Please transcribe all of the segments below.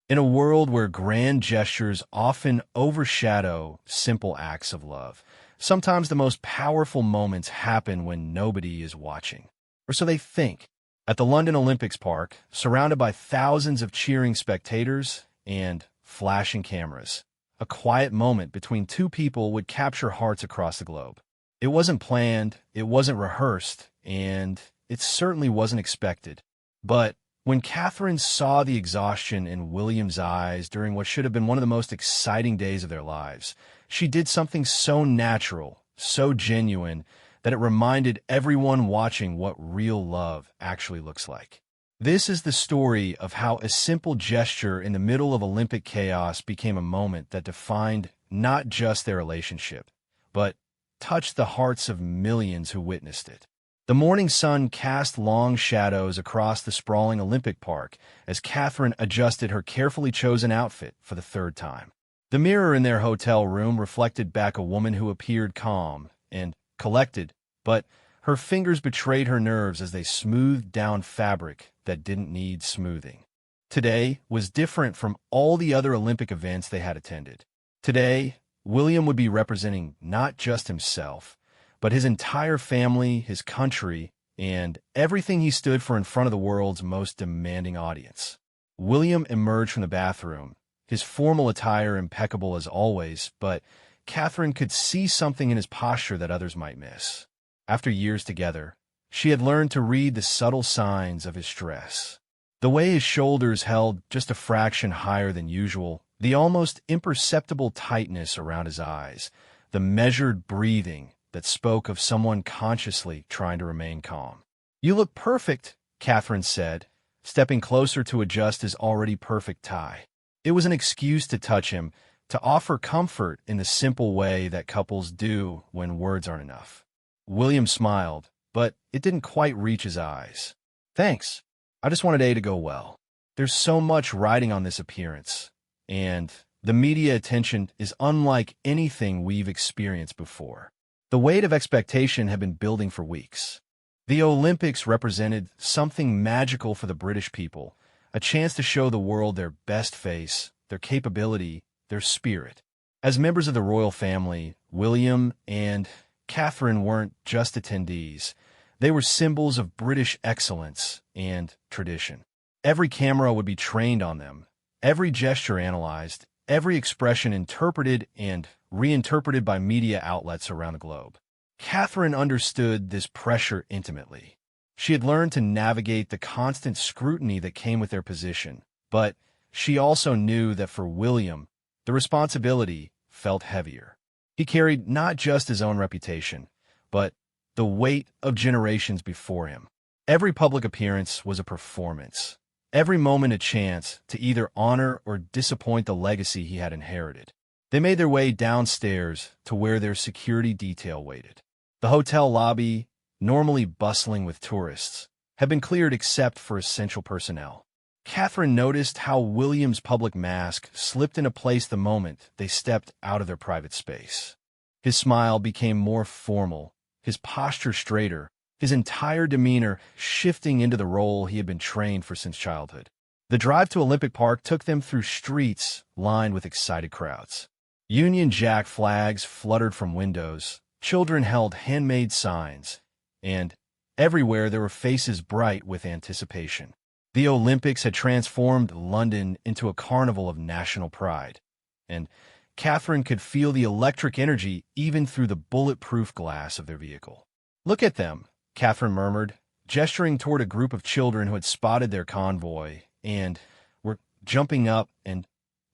In a world where grand gestures often overshadow simple acts of love, sometimes the most powerful moments happen when nobody is watching. Or so they think. At the London Olympics Park, surrounded by thousands of cheering spectators and flashing cameras, a quiet moment between two people would capture hearts across the globe. It wasn't planned, it wasn't rehearsed, and it certainly wasn't expected. But when Catherine saw the exhaustion in William's eyes during what should have been one of the most exciting days of their lives, she did something so natural, so genuine, that it reminded everyone watching what real love actually looks like. This is the story of how a simple gesture in the middle of Olympic chaos became a moment that defined not just their relationship, but touched the hearts of millions who witnessed it. The morning sun cast long shadows across the sprawling Olympic Park as Catherine adjusted her carefully chosen outfit for the third time. The mirror in their hotel room reflected back a woman who appeared calm and collected, but her fingers betrayed her nerves as they smoothed down fabric that didn't need smoothing. Today was different from all the other Olympic events they had attended. Today, William would be representing not just himself, but his entire family, his country, and everything he stood for in front of the world's most demanding audience. William emerged from the bathroom, his formal attire impeccable as always, but Catherine could see something in his posture that others might miss. After years together, she had learned to read the subtle signs of his stress. The way his shoulders held just a fraction higher than usual, the almost imperceptible tightness around his eyes, the measured breathing that spoke of someone consciously trying to remain calm. "You look perfect," Catherine said, stepping closer to adjust his already perfect tie. It was an excuse to touch him, to offer comfort in the simple way that couples do when words aren't enough. William smiled, but it didn't quite reach his eyes. "Thanks. I just wanted A to go well. There's so much riding on this appearance, and the media attention is unlike anything we've experienced before." The weight of expectation had been building for weeks. The Olympics represented something magical for the British people, a chance to show the world their best face, their capability, their spirit. As members of the royal family, William and Catherine weren't just attendees. They were symbols of British excellence and tradition. Every camera would be trained on them, every gesture analyzed, every expression interpreted and reinterpreted by media outlets around the globe. Catherine understood this pressure intimately. She had learned to navigate the constant scrutiny that came with their position, but she also knew that for William, the responsibility felt heavier. He carried not just his own reputation, but the weight of generations before him. Every public appearance was a performance, every moment a chance to either honor or disappoint the legacy he had inherited. They made their way downstairs to where their security detail waited. The hotel lobby, normally bustling with tourists, had been cleared except for essential personnel. Catherine noticed how William's public mask slipped into place the moment they stepped out of their private space. His smile became more formal, his posture straighter, his entire demeanor shifting into the role he had been trained for since childhood. The drive to Olympic Park took them through streets lined with excited crowds. Union Jack flags fluttered from windows, children held handmade signs, and everywhere there were faces bright with anticipation. The Olympics had transformed London into a carnival of national pride, and Catherine could feel the electric energy even through the bulletproof glass of their vehicle. "Look at them," Catherine murmured, gesturing toward a group of children who had spotted their convoy and were jumping up and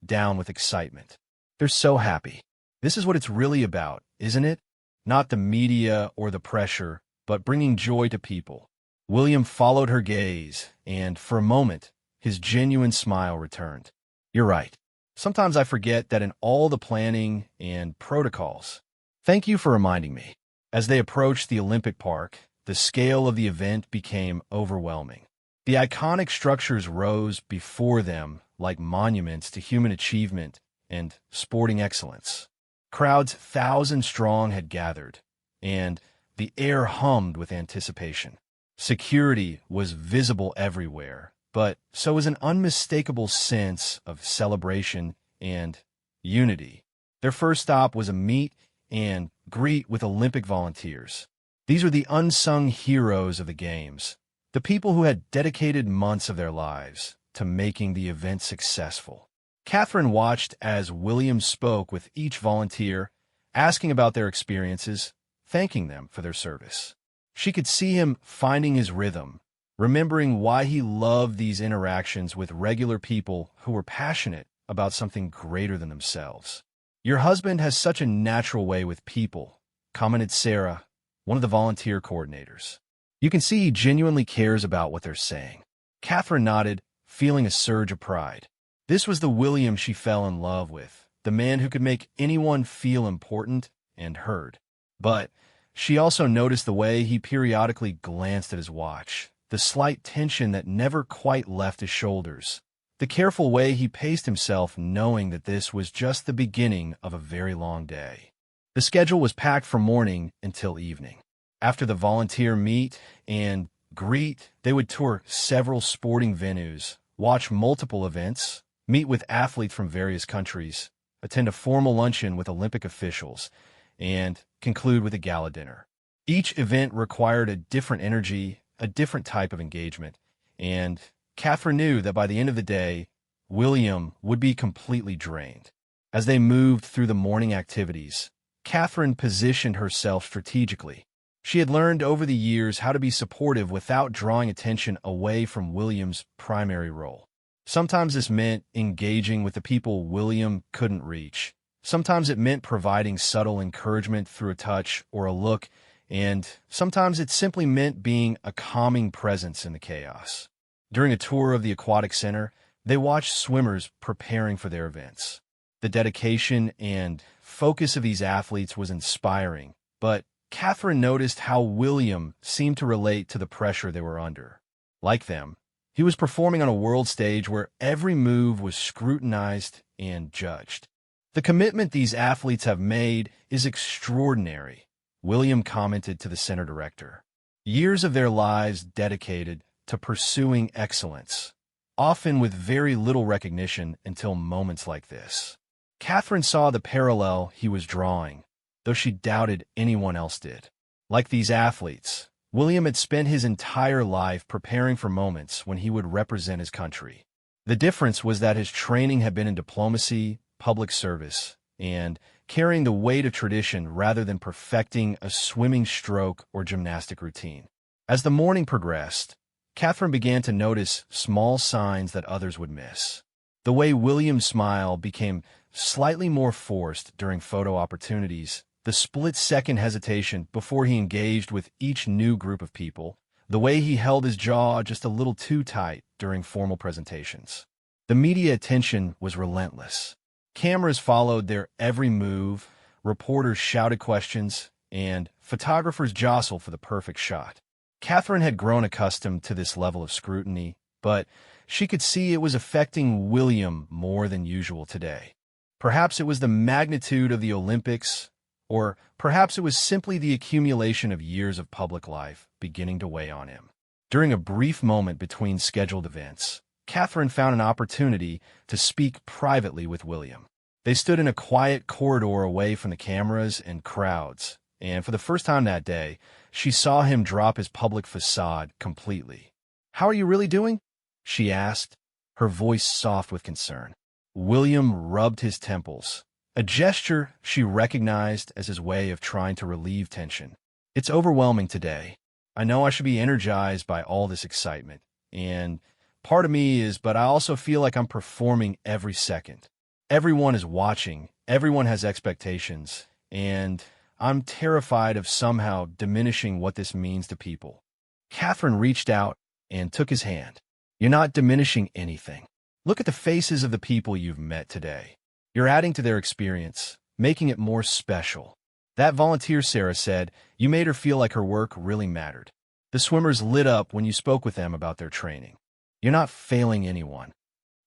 down with excitement. "They're so happy. This is what it's really about, isn't it? Not the media or the pressure, but bringing joy to people." William followed her gaze, and for a moment, his genuine smile returned. "You're right. Sometimes I forget that in all the planning and protocols. Thank you for reminding me." As they approached the Olympic Park, the scale of the event became overwhelming. The iconic structures rose before them like monuments to human achievement and sporting excellence. Crowds thousands strong had gathered, and the air hummed with anticipation. Security was visible everywhere, but so is an unmistakable sense of celebration and unity. Their first stop was a meet and greet with Olympic volunteers. These were the unsung heroes of the Games, the people who had dedicated months of their lives to making the event successful. Catherine watched as William spoke with each volunteer, asking about their experiences, thanking them for their service. She could see him finding his rhythm, remembering why he loved these interactions with regular people who were passionate about something greater than themselves. "Your husband has such a natural way with people," commented Sarah, one of the volunteer coordinators. "You can see he genuinely cares about what they're saying." Catherine nodded, feeling a surge of pride. This was the William she fell in love with, the man who could make anyone feel important and heard. But she also noticed the way he periodically glanced at his watch, the slight tension that never quite left his shoulders, the careful way he paced himself knowing that this was just the beginning of a very long day. The schedule was packed from morning until evening. After the volunteer meet and greet, they would tour several sporting venues, watch multiple events, meet with athletes from various countries, attend a formal luncheon with Olympic officials, and conclude with a gala dinner. Each event required a different energy, a different type of engagement, and Catherine knew that by the end of the day, William would be completely drained. As they moved through the morning activities, Catherine positioned herself strategically. She had learned over the years how to be supportive without drawing attention away from William's primary role. Sometimes this meant engaging with the people William couldn't reach. Sometimes it meant providing subtle encouragement through a touch or a look, and sometimes it simply meant being a calming presence in the chaos. During a tour of the aquatic center, they watched swimmers preparing for their events. The dedication and focus of these athletes was inspiring, but Catherine noticed how William seemed to relate to the pressure they were under. Like them, he was performing on a world stage where every move was scrutinized and judged. "The commitment these athletes have made is extraordinary," William commented to the center director. "Years of their lives dedicated to pursuing excellence, often with very little recognition until moments like this." Catherine saw the parallel he was drawing, though she doubted anyone else did. Like these athletes, William had spent his entire life preparing for moments when he would represent his country. The difference was that his training had been in diplomacy, public service, and carrying the weight of tradition rather than perfecting a swimming stroke or gymnastic routine. As the morning progressed, Catherine began to notice small signs that others would miss. The way William's smile became slightly more forced during photo opportunities, the split-second hesitation before he engaged with each new group of people, the way he held his jaw just a little too tight during formal presentations. The media attention was relentless. Cameras followed their every move, reporters shouted questions, and photographers jostled for the perfect shot. Catherine had grown accustomed to this level of scrutiny, but she could see it was affecting William more than usual today. Perhaps it was the magnitude of the Olympics, or perhaps it was simply the accumulation of years of public life beginning to weigh on him. During a brief moment between scheduled events, Catherine found an opportunity to speak privately with William. They stood in a quiet corridor away from the cameras and crowds, and for the first time that day, she saw him drop his public facade completely. "How are you really doing?" she asked, her voice soft with concern. William rubbed his temples, a gesture she recognized as his way of trying to relieve tension. "It's overwhelming today. I know I should be energized by all this excitement, and part of me is, but I also feel like I'm performing every second. Everyone is watching, everyone has expectations, and I'm terrified of somehow diminishing what this means to people." Catherine reached out and took his hand. "You're not diminishing anything. Look at the faces of the people you've met today. You're adding to their experience, making it more special." That volunteer, Sarah said, "You made her feel like her work really mattered. The swimmers lit up when you spoke with them about their training. You're not failing anyone.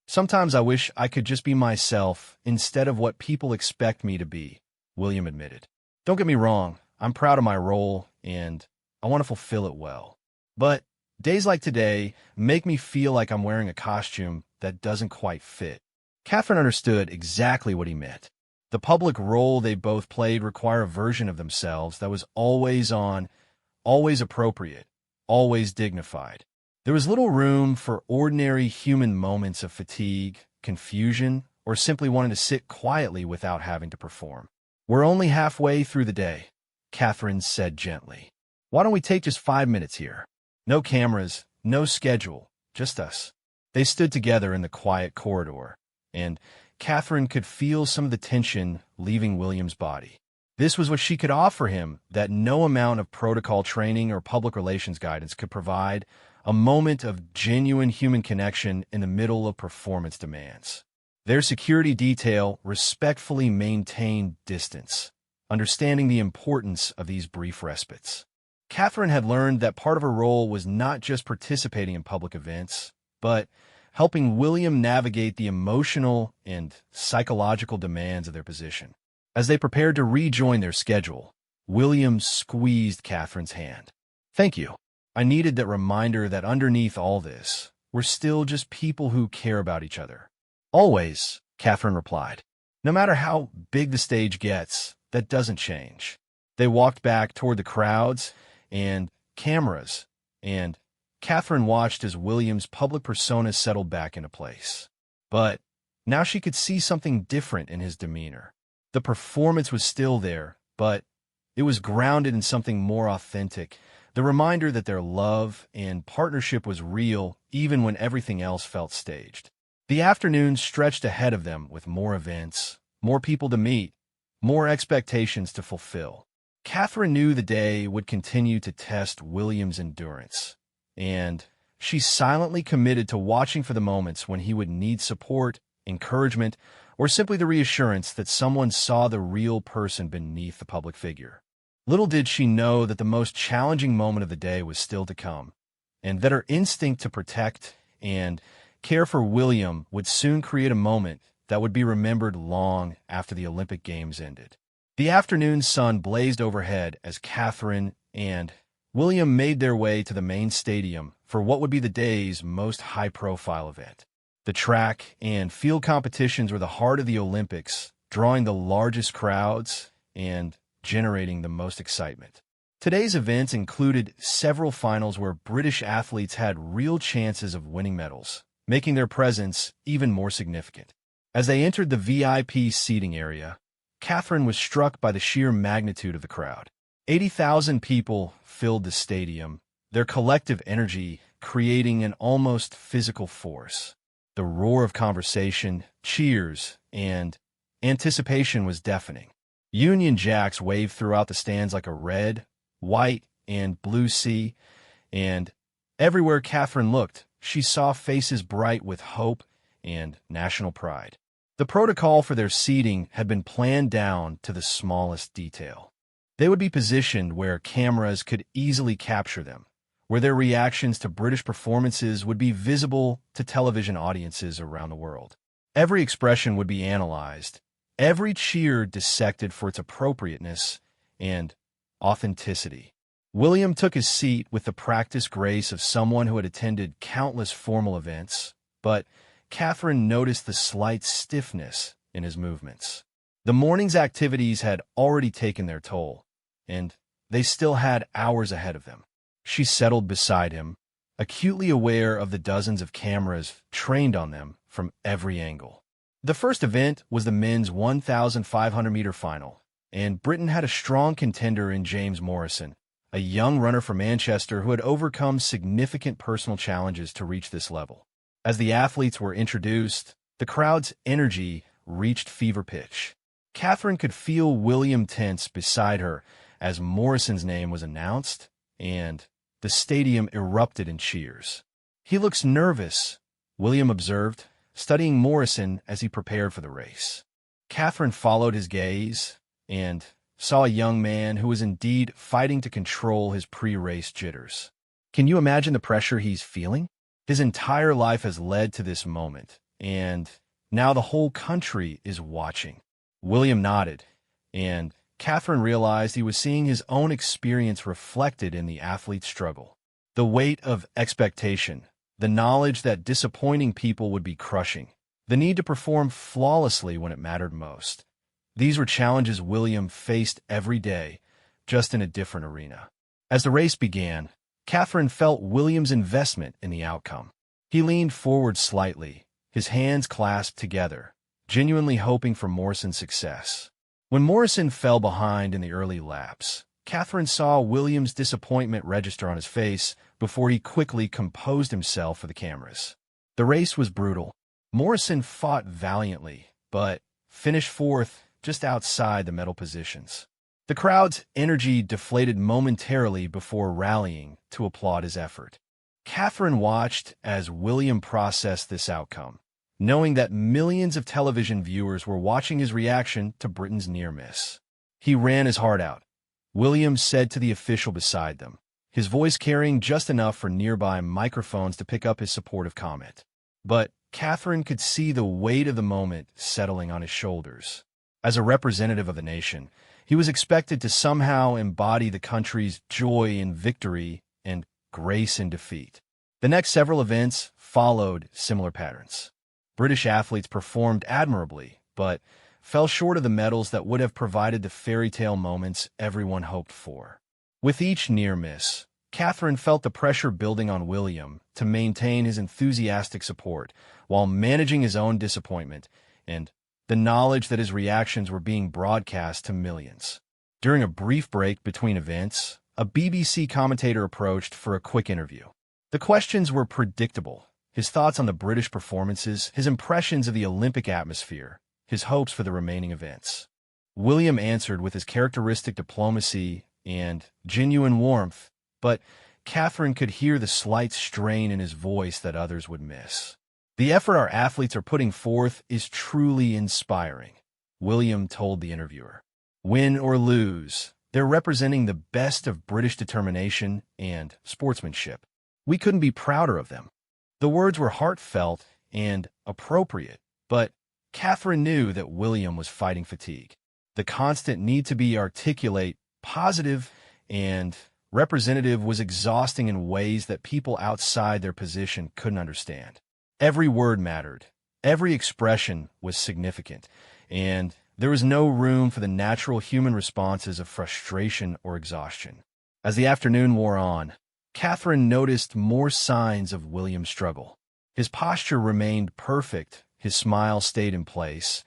Sometimes I wish I could just be myself instead of what people expect me to be," William admitted. "Don't get me wrong, I'm proud of my role, and I want to fulfill it well. But Days like today make me feel like I'm wearing a costume that doesn't quite fit. Catherine understood exactly what he meant. The public role they both played required a version of themselves that was always on, always appropriate, always dignified. There was little room for ordinary human moments of fatigue, confusion, or simply wanting to sit quietly without having to perform. "We're only halfway through the day," Catherine said gently. "Why don't we take just 5 minutes here? No cameras, no schedule, just us." They stood together in the quiet corridor, and Catherine could feel some of the tension leaving William's body. This was what she could offer him that no amount of protocol training or public relations guidance could provide: a moment of genuine human connection in the middle of performance demands. Their security detail respectfully maintained distance, understanding the importance of these brief respites. Catherine had learned that part of her role was not just participating in public events, but helping William navigate the emotional and psychological demands of their position. As they prepared to rejoin their schedule, William squeezed Catherine's hand. "Thank you. I needed that reminder that underneath all this, we're still just people who care about each other." "Always," Catherine replied. "No matter how big the stage gets, that doesn't change." They walked back toward the crowds and cameras, and Catherine watched as William's public persona settled back into place. But now she could see something different in his demeanor. The performance was still there, but it was grounded in something more authentic, the reminder that their love and partnership was real even when everything else felt staged. The afternoon stretched ahead of them with more events, more people to meet, more expectations to fulfill. Catherine knew the day would continue to test William's endurance, and she silently committed to watching for the moments when he would need support, encouragement, or simply the reassurance that someone saw the real person beneath the public figure. Little did she know that the most challenging moment of the day was still to come, and that her instinct to protect and care for William would soon create a moment that would be remembered long after the Olympic Games ended. The afternoon sun blazed overhead as Catherine and William made their way to the main stadium for what would be the day's most high-profile event. The track and field competitions were the heart of the Olympics, drawing the largest crowds and generating the most excitement. Today's events included several finals where British athletes had real chances of winning medals, making their presence even more significant. As they entered the VIP seating area, Catherine was struck by the sheer magnitude of the crowd. 80,000 people filled the stadium, their collective energy creating an almost physical force. The roar of conversation, cheers, and anticipation was deafening. Union Jacks waved throughout the stands like a red, white, and blue sea, and everywhere Catherine looked, she saw faces bright with hope and national pride. The protocol for their seating had been planned down to the smallest detail. They would be positioned where cameras could easily capture them, where their reactions to British performances would be visible to television audiences around the world. Every expression would be analyzed, every cheer dissected for its appropriateness and authenticity. William took his seat with the practiced grace of someone who had attended countless formal events, but Catherine noticed the slight stiffness in his movements. The morning's activities had already taken their toll, and they still had hours ahead of them. She settled beside him, acutely aware of the dozens of cameras trained on them from every angle. The first event was the men's 1,500-meter final, and Britain had a strong contender in James Morrison, a young runner from Manchester who had overcome significant personal challenges to reach this level. As the athletes were introduced, the crowd's energy reached fever pitch. Catherine could feel William tense beside her as Morrison's name was announced, and the stadium erupted in cheers. "He looks nervous," William observed, studying Morrison as he prepared for the race. Catherine followed his gaze and saw a young man who was indeed fighting to control his pre-race jitters. "Can you imagine the pressure he's feeling? His entire life has led to this moment, and now the whole country is watching." William nodded, and Catherine realized he was seeing his own experience reflected in the athlete's struggle. The weight of expectation, the knowledge that disappointing people would be crushing, the need to perform flawlessly when it mattered most. These were challenges William faced every day, just in a different arena. As the race began, Catherine felt William's investment in the outcome. He leaned forward slightly, his hands clasped together, genuinely hoping for Morrison's success. When Morrison fell behind in the early laps, Catherine saw William's disappointment register on his face before he quickly composed himself for the cameras. The race was brutal. Morrison fought valiantly, but finished fourth just outside the medal positions. The crowd's energy deflated momentarily before rallying to applaud his effort. Catherine watched as William processed this outcome, knowing that millions of television viewers were watching his reaction to Britain's near miss. He ran his heart out, William said to the official beside them, his voice carrying just enough for nearby microphones to pick up his supportive comment. But Catherine could see the weight of the moment settling on his shoulders. As a representative of the nation, he was expected to somehow embody the country's joy in victory and grace in defeat. The next several events followed similar patterns. British athletes performed admirably, but fell short of the medals that would have provided the fairy tale moments everyone hoped for. With each near miss, Catherine felt the pressure building on William to maintain his enthusiastic support while managing his own disappointment and the knowledge that his reactions were being broadcast to millions. During a brief break between events, a BBC commentator approached for a quick interview. The questions were predictable: his thoughts on the British performances, his impressions of the Olympic atmosphere, his hopes for the remaining events. William answered with his characteristic diplomacy and genuine warmth, but Catherine could hear the slight strain in his voice that others would miss. "The effort our athletes are putting forth is truly inspiring," William told the interviewer. "Win or lose, they're representing the best of British determination and sportsmanship. We couldn't be prouder of them." The words were heartfelt and appropriate, but Catherine knew that William was fighting fatigue. The constant need to be articulate, positive, and representative was exhausting in ways that people outside their position couldn't understand. Every word mattered. Every expression was significant, and there was no room for the natural human responses of frustration or exhaustion. As the afternoon wore on, Catherine noticed more signs of William's struggle. His posture remained perfect, his smile stayed in place,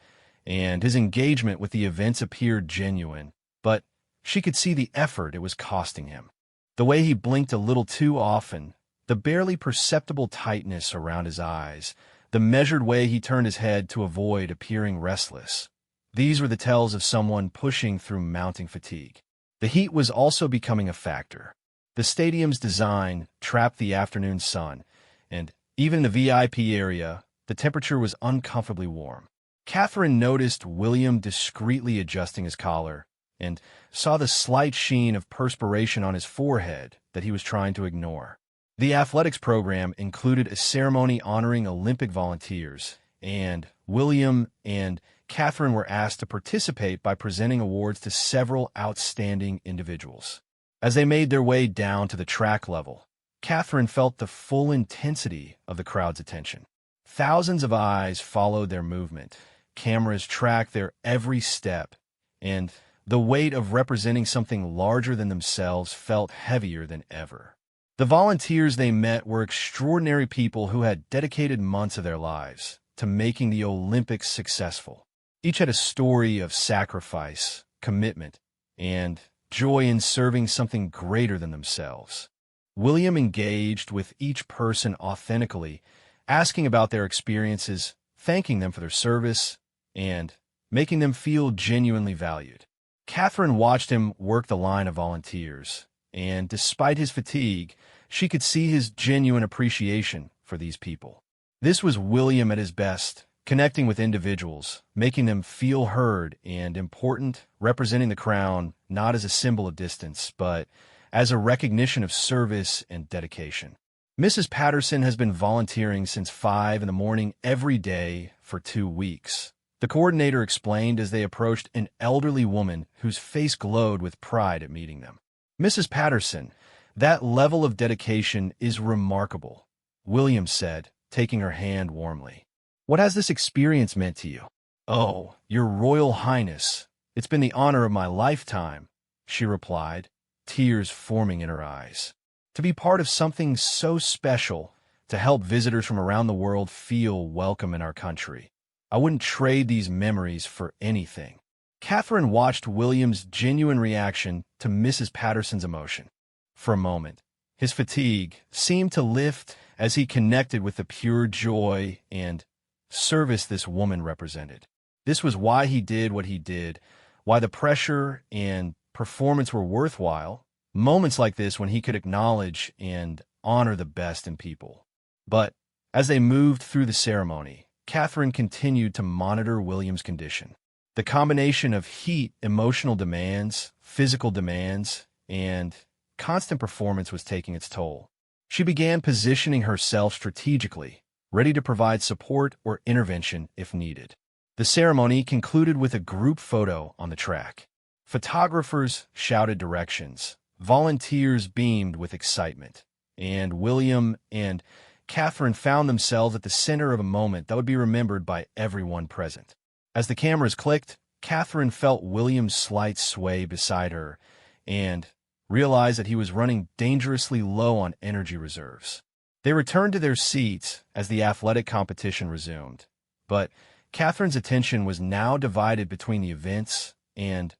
and his engagement with the events appeared genuine, but she could see the effort it was costing him. The way he blinked a little too often, the barely perceptible tightness around his eyes, the measured way he turned his head to avoid appearing restless. These were the tells of someone pushing through mounting fatigue. The heat was also becoming a factor. The stadium's design trapped the afternoon sun, and even in the VIP area, the temperature was uncomfortably warm. Catherine noticed William discreetly adjusting his collar and saw the slight sheen of perspiration on his forehead that he was trying to ignore. The athletics program included a ceremony honoring Olympic volunteers, and William and Catherine were asked to participate by presenting awards to several outstanding individuals. As they made their way down to the track level, Catherine felt the full intensity of the crowd's attention. Thousands of eyes followed their movement, cameras tracked their every step, and the weight of representing something larger than themselves felt heavier than ever. The volunteers they met were extraordinary people who had dedicated months of their lives to making the Olympics successful. Each had a story of sacrifice, commitment, and joy in serving something greater than themselves. William engaged with each person authentically, asking about their experiences, thanking them for their service, and making them feel genuinely valued. Catherine watched him work the line of volunteers, and despite his fatigue, she could see his genuine appreciation for these people. This was William at his best, connecting with individuals, making them feel heard and important, representing the crown not as a symbol of distance, but as a recognition of service and dedication. Mrs. Patterson has been volunteering since 5 in the morning every day for 2 weeks. The coordinator explained as they approached an elderly woman whose face glowed with pride at meeting them. "Mrs. Patterson, That level of dedication is remarkable, Williams said, taking her hand warmly. What has this experience meant to you? Oh, Your Royal Highness, it's been the honor of my lifetime, she replied, tears forming in her eyes. To be part of something so special, to help visitors from around the world feel welcome in our country. I wouldn't trade these memories for anything. Catherine watched William's genuine reaction to Mrs. Patterson's emotion. For a moment, his fatigue seemed to lift as he connected with the pure joy and service this woman represented. This was why he did what he did, why the pressure and performance were worthwhile, moments like this when he could acknowledge and honor the best in people. But as they moved through the ceremony, Catherine continued to monitor William's condition. The combination of heat, emotional demands, physical demands, and constant performance was taking its toll. She began positioning herself strategically, ready to provide support or intervention if needed. The ceremony concluded with a group photo on the track. Photographers shouted directions, volunteers beamed with excitement, and William and Catherine found themselves at the center of a moment that would be remembered by everyone present. As the cameras clicked, Catherine felt William's slight sway beside her and realized that he was running dangerously low on energy reserves. They returned to their seats as the athletic competition resumed, but Catherine's attention was now divided between the events and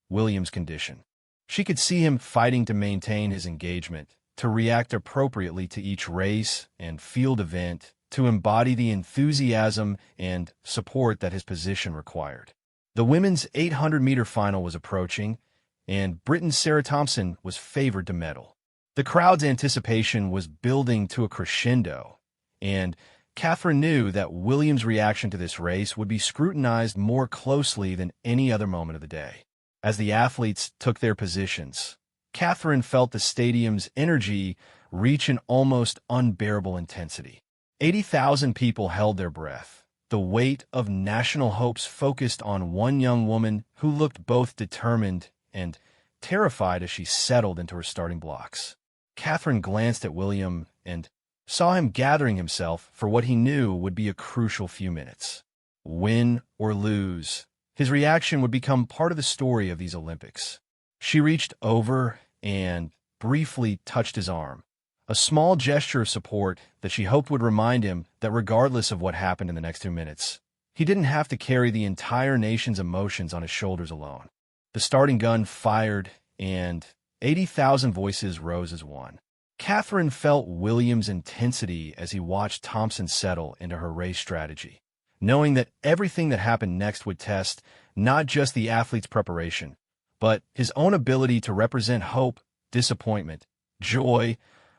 William's condition. She could see him fighting to maintain his engagement, to react appropriately to each race and field event, to embody the enthusiasm and support that his position required. The women's 800-meter final was approaching, and Britain's Sarah Thompson was favored to medal. The crowd's anticipation was building to a crescendo, and Catherine knew that William's reaction to this race would be scrutinized more closely than any other moment of the day. As the athletes took their positions, Catherine felt the stadium's energy reach an almost unbearable intensity. 80,000 people held their breath, the weight of national hopes focused on one young woman who looked both determined and terrified as she settled into her starting blocks. Catherine glanced at William and saw him gathering himself for what he knew would be a crucial few minutes. Win or lose, his reaction would become part of the story of these Olympics. She reached over and briefly touched his arm, a small gesture of support that she hoped would remind him that regardless of what happened in the next 2 minutes, he didn't have to carry the entire nation's emotions on his shoulders alone. The starting gun fired, and 80,000 voices rose as one. Catherine felt William's intensity as he watched Thompson settle into her race strategy, knowing that everything that happened next would test not just the athlete's preparation, but his own ability to represent hope, disappointment, joy,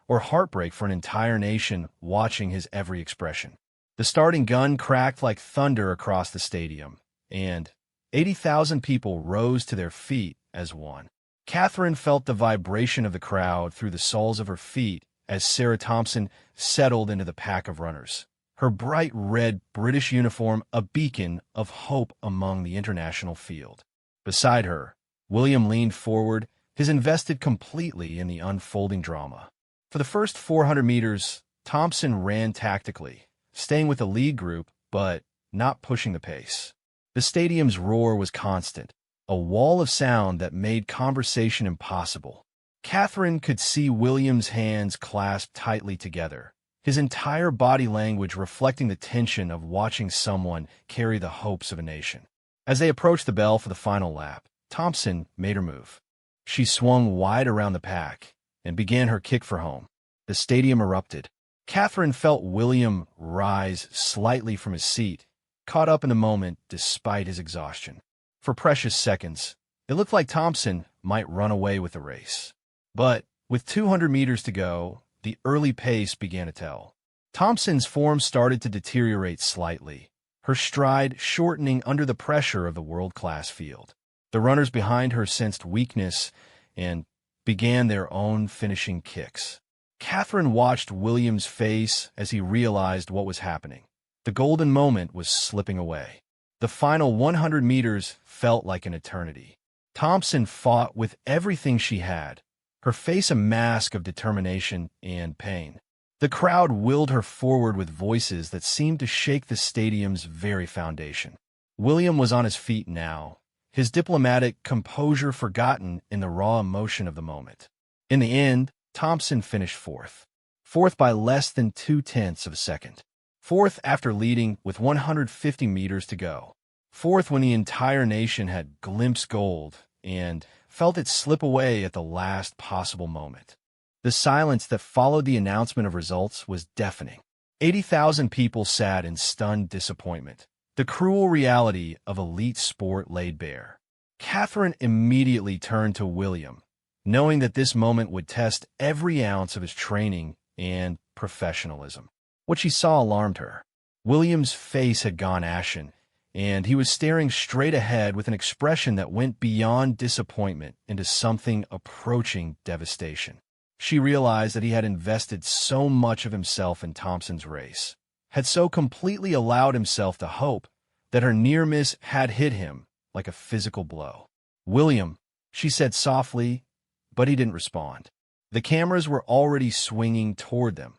or heartbreak for an entire nation watching his every expression. The starting gun cracked like thunder across the stadium, and 80,000 people rose to their feet as one. Catherine felt the vibration of the crowd through the soles of her feet as Sarah Thompson settled into the pack of runners, her bright red British uniform a beacon of hope among the international field. Beside her, William leaned forward, his invested completely in the unfolding drama. For the first 400 meters, Thompson ran tactically, staying with the lead group, but not pushing the pace. The stadium's roar was constant, a wall of sound that made conversation impossible. Catherine could see William's hands clasped tightly together, his entire body language reflecting the tension of watching someone carry the hopes of a nation. As they approached the bell for the final lap, Thompson made her move. She swung wide around the pack and began her kick for home. The stadium erupted. Catherine felt William rise slightly from his seat, caught up in the moment despite his exhaustion. For precious seconds, it looked like Thompson might run away with the race. But with 200 meters to go, the early pace began to tell. Thompson's form started to deteriorate slightly, her stride shortening under the pressure of the world-class field. The runners behind her sensed weakness and began their own finishing kicks. Catherine watched William's face as he realized what was happening. The golden moment was slipping away. The final 100 meters felt like an eternity. Thompson fought with everything she had, her face a mask of determination and pain. The crowd willed her forward with voices that seemed to shake the stadium's very foundation. William was on his feet now, his diplomatic composure forgotten in the raw emotion of the moment. In the end, Thompson finished fourth. Fourth by less than 0.2 of a second. Fourth after leading with 150 meters to go. Fourth when the entire nation had glimpsed gold and felt it slip away at the last possible moment. The silence that followed the announcement of results was deafening. 80,000 people sat in stunned disappointment. The cruel reality of elite sport laid bare. Catherine immediately turned to William, knowing that this moment would test every ounce of his training and professionalism. What she saw alarmed her. William's face had gone ashen, and he was staring straight ahead with an expression that went beyond disappointment into something approaching devastation. She realized that he had invested so much of himself in Thompson's race, had so completely allowed himself to hope that her near miss had hit him like a physical blow. "William," she said softly, but he didn't respond. The cameras were already swinging toward them,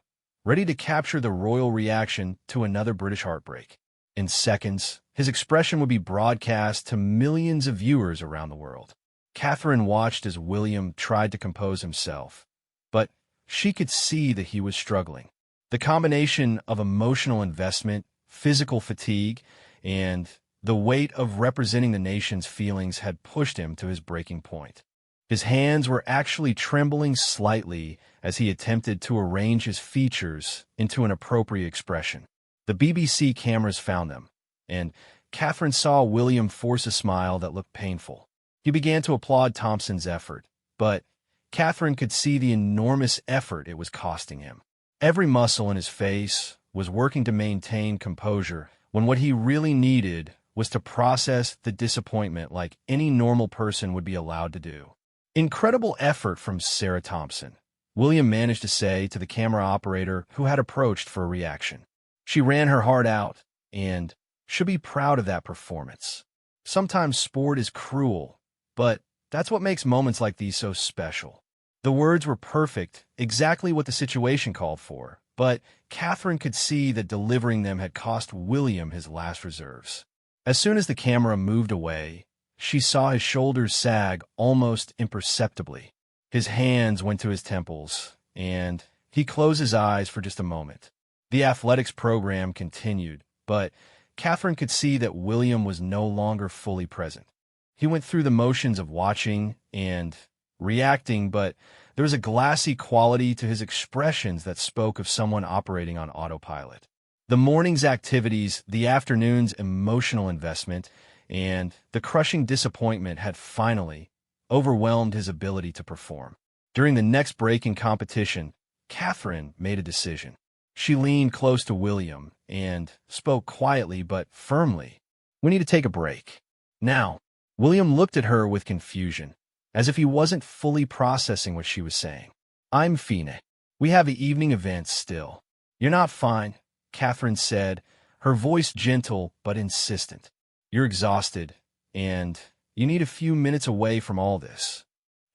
ready to capture the royal reaction to another British heartbreak. In seconds, his expression would be broadcast to millions of viewers around the world. Catherine watched as William tried to compose himself, but she could see that he was struggling. The combination of emotional investment, physical fatigue, and the weight of representing the nation's feelings had pushed him to his breaking point. His hands were actually trembling slightly as he attempted to arrange his features into an appropriate expression. The BBC cameras found them, and Catherine saw William force a smile that looked painful. He began to applaud Thompson's effort, but Catherine could see the enormous effort it was costing him. Every muscle in his face was working to maintain composure when what he really needed was to process the disappointment like any normal person would be allowed to do. "Incredible effort from Sarah Thompson," William managed to say to the camera operator who had approached for a reaction. "She ran her heart out and should be proud of that performance. Sometimes sport is cruel, but that's what makes moments like these so special." The words were perfect, exactly what the situation called for, but Catherine could see that delivering them had cost William his last reserves. As soon as the camera moved away, she saw his shoulders sag almost imperceptibly. His hands went to his temples, and he closed his eyes for just a moment. The athletics program continued, but Catherine could see that William was no longer fully present. He went through the motions of watching and reacting, but there was a glassy quality to his expressions that spoke of someone operating on autopilot. The morning's activities, the afternoon's emotional investment, and the crushing disappointment had finally overwhelmed his ability to perform. During the next break in competition, Catherine made a decision. She leaned close to William and spoke quietly but firmly. "We need to take a break. Now." William looked at her with confusion, as if he wasn't fully processing what she was saying. "I'm fine. We have the evening events still." "You're not fine," Catherine said, her voice gentle but insistent. "You're exhausted, and you need a few minutes away from all this."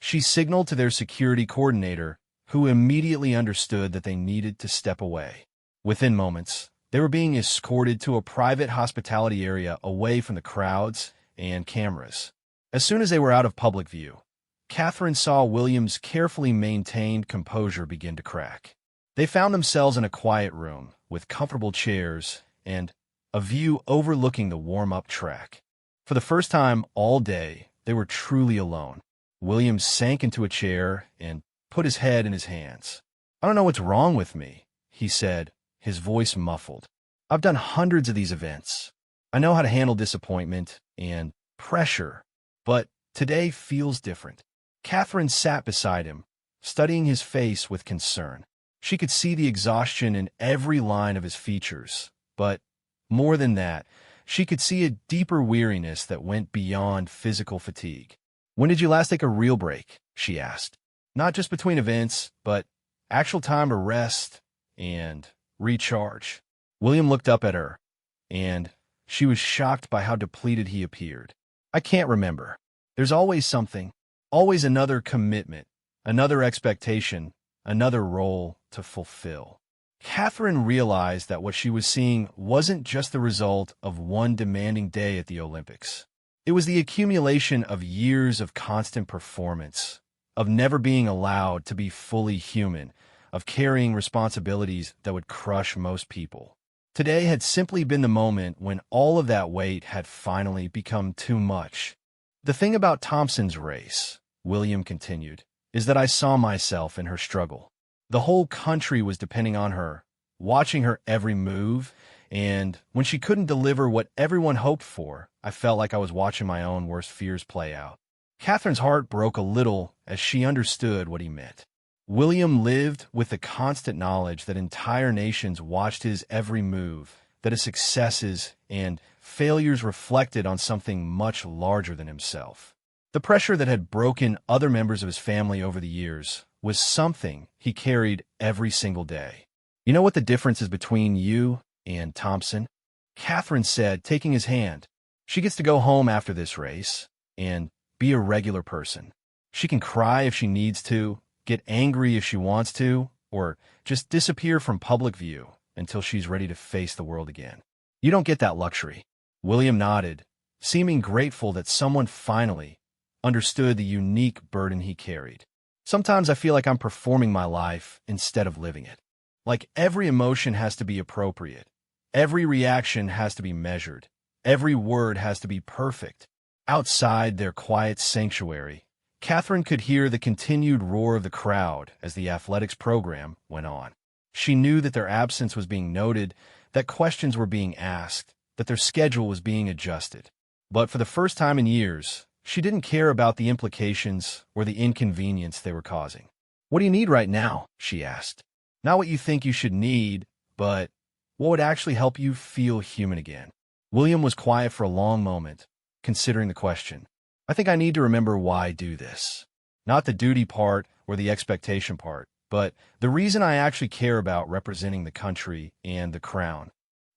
She signaled to their security coordinator, who immediately understood that they needed to step away. Within moments, they were being escorted to a private hospitality area away from the crowds and cameras. As soon as they were out of public view, Catherine saw William's carefully maintained composure begin to crack. They found themselves in a quiet room with comfortable chairs and a view overlooking the warm-up track. For the first time all day, they were truly alone. William sank into a chair and put his head in his hands. "I don't know what's wrong with me," he said, his voice muffled. "I've done hundreds of these events. I know how to handle disappointment and pressure, but today feels different." Catherine sat beside him, studying his face with concern. She could see the exhaustion in every line of his features, but more than that, she could see a deeper weariness that went beyond physical fatigue. "When did you last take a real break?" she asked. "Not just between events, but actual time to rest and recharge." William looked up at her, and she was shocked by how depleted he appeared. "I can't remember. There's always something, always another commitment, Another expectation, another role to fulfill. Catherine realized that what she was seeing wasn't just the result of one demanding day at the Olympics. It was the accumulation of years of constant performance, of never being allowed to be fully human, of carrying responsibilities that would crush most people. Today had simply been the moment when all of that weight had finally become too much. The thing about Thompson's race, William continued, is that I saw myself in her struggle. The whole country was depending on her, watching her every move, and when she couldn't deliver what everyone hoped for, I felt like I was watching my own worst fears play out. Catherine's heart broke a little as she understood what he meant. William lived with the constant knowledge that entire nations watched his every move, that his successes and failures reflected on something much larger than himself. The pressure that had broken other members of his family over the years was something he carried every single day. You know what the difference is between you and Thompson? Catherine said, taking his hand. She gets to go home after this race and be a regular person. She can cry if she needs to, get angry if she wants to, or just disappear from public view until she's ready to face the world again. You don't get that luxury. William nodded, seeming grateful that someone finally understood the unique burden he carried. Sometimes I feel like I'm performing my life instead of living it. Like every emotion has to be appropriate. Every reaction has to be measured. Every word has to be perfect. Outside their quiet sanctuary, Catherine could hear the continued roar of the crowd as the athletics program went on. She knew that their absence was being noted, that questions were being asked, that their schedule was being adjusted. But for the first time in years, she didn't care about the implications or the inconvenience they were causing. "What do you need right now?" she asked. Not what you think you should need, but what would actually help you feel human again. William was quiet for a long moment, considering the question. I think I need to remember why I do this. Not the duty part or the expectation part, but the reason I actually care about representing the country and the crown.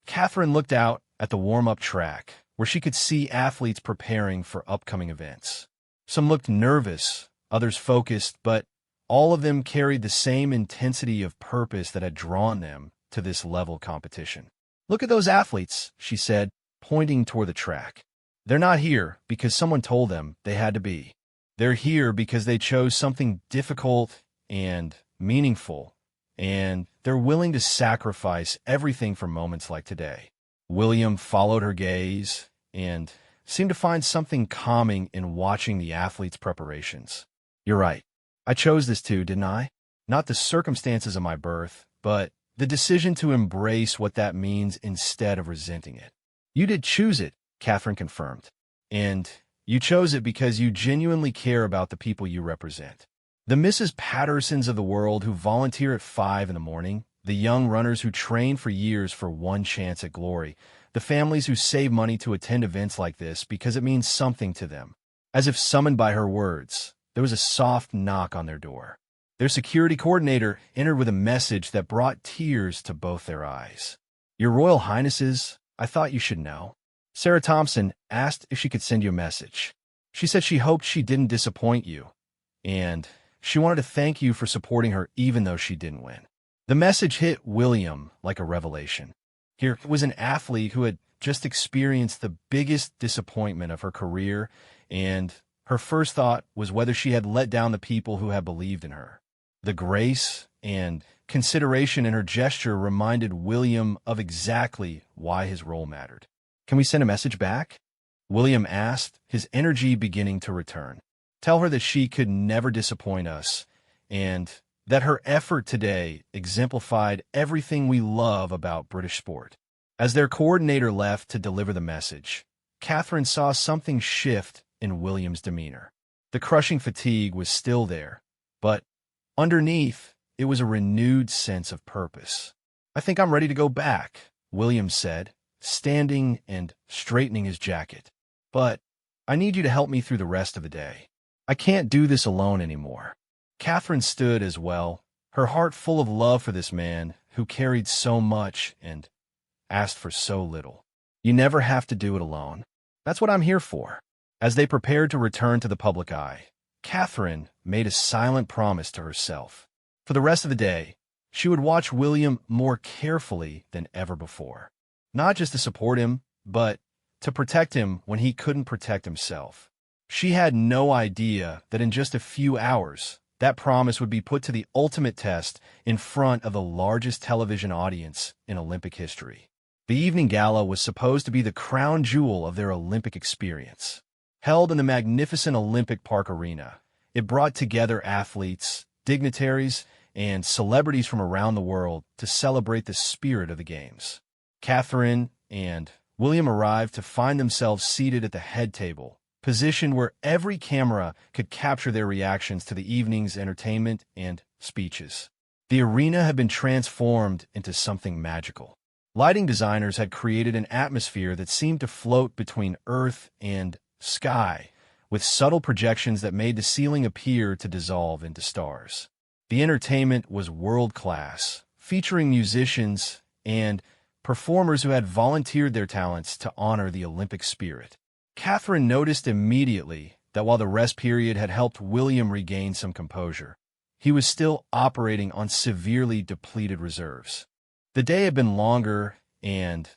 Catherine looked out at the warm-up track, where she could see athletes preparing for upcoming events. Some looked nervous, others focused, but all of them carried the same intensity of purpose that had drawn them to this level competition. "Look at those athletes," she said, pointing toward the track. "They're not here because someone told them they had to be. They're here because they chose something difficult and meaningful, and they're willing to sacrifice everything for moments like today." William followed her gaze and seemed to find something calming in watching the athletes' preparations. "You're right. I chose this too, didn't I? Not the circumstances of my birth, but the decision to embrace what that means instead of resenting it." "You did choose it," Catherine confirmed. "And you chose it because you genuinely care about the people you represent. The Mrs. Pattersons of the world who volunteer at 5 in the morning, the young runners who train for years for one chance at glory, the families who save money to attend events like this because it means something to them." As if summoned by her words, there was a soft knock on their door. Their security coordinator entered with a message that brought tears to both their eyes. "Your Royal Highnesses, I thought you should know. Sarah Thompson asked if she could send you a message. She said she hoped she didn't disappoint you, and she wanted to thank you for supporting her even though she didn't win." The message hit William like a revelation. Here was an athlete who had just experienced the biggest disappointment of her career, and her first thought was whether she had let down the people who had believed in her. The grace and consideration in her gesture reminded William of exactly why his role mattered. "Can we send a message back?" William asked, his energy beginning to return. "Tell her that she could never disappoint us, and that her effort today exemplified everything we love about British sport." As their coordinator left to deliver the message, Catherine saw something shift in William's demeanor. The crushing fatigue was still there, but underneath, it was a renewed sense of purpose. "I think I'm ready to go back," William said, standing and straightening his jacket. "But I need you to help me through the rest of the day. I can't do this alone anymore." Catherine stood as well, her heart full of love for this man who carried so much and asked for so little. "You never have to do it alone. That's what I'm here for." As they prepared to return to the public eye, Catherine made a silent promise to herself. For the rest of the day, she would watch William more carefully than ever before. Not just to support him, but to protect him when he couldn't protect himself. She had no idea that in just a few hours, that promise would be put to the ultimate test in front of the largest television audience in Olympic history. The evening gala was supposed to be the crown jewel of their Olympic experience. Held in the magnificent Olympic Park arena, it brought together athletes, dignitaries, and celebrities from around the world to celebrate the spirit of the Games. Catherine and William arrived to find themselves seated at the head table, positioned where every camera could capture their reactions to the evening's entertainment and speeches. The arena had been transformed into something magical. Lighting designers had created an atmosphere that seemed to float between earth and sky, with subtle projections that made the ceiling appear to dissolve into stars. The entertainment was world-class, featuring musicians and performers who had volunteered their talents to honor the Olympic spirit. Catherine noticed immediately that while the rest period had helped William regain some composure, he was still operating on severely depleted reserves. The day had been longer and